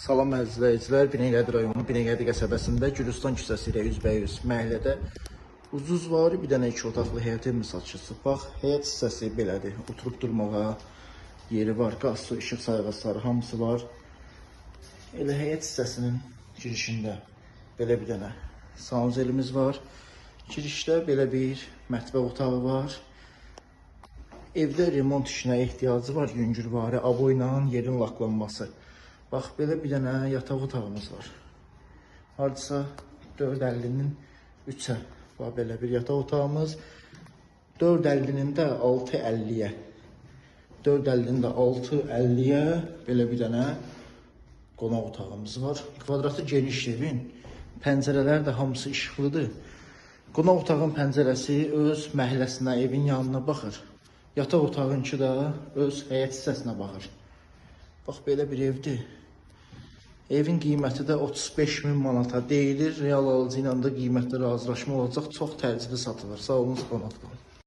Salam əziz izləyicilər, Binəqədi rayonu Binəqədi qəsəbəsində Gülüstan küçəsi ilə üzbəyüz məhəllədə uzuzvari bir dənə 2 otaqlı həyət evimiz açılsın. Bax, həyət hissəsi belədir. Oturub durmağa yeri var, qaz, su, işıq sayğacları hamısı var. Elə həyət hissəsinin girişində belə bir dənə sanuzelimiz var. Girişdə belə bir mətbəx otağı var. Evdə remont işinə ehtiyacı var, yüngülvari, avoyla yerin laklanması. Bax, belə bir dənə yataq otağımız var. Hardasa 4.50-nin 3-ə var belə bir yataq otağımız. 4.50-nin də 6.50-yə. 4.50-nin də 6.50-yə belə bir dənə qonaq otağımız var. Kvadratı geniş evin. Pəncərələr də hamısı işıqlıdır. Qonaq otağın pəncərəsi öz məhəlləsinə, evin yanına baxır. Yataq otağınki da öz həyət hissəsinə baxır. Bax, belə bir evdir. Evin qiyməti də 35.000 manata deyilir. Real alıcı ilə də qiymətdə razılaşma olacaq. Çox təcili satılır. Sağ olun, qonaq olun.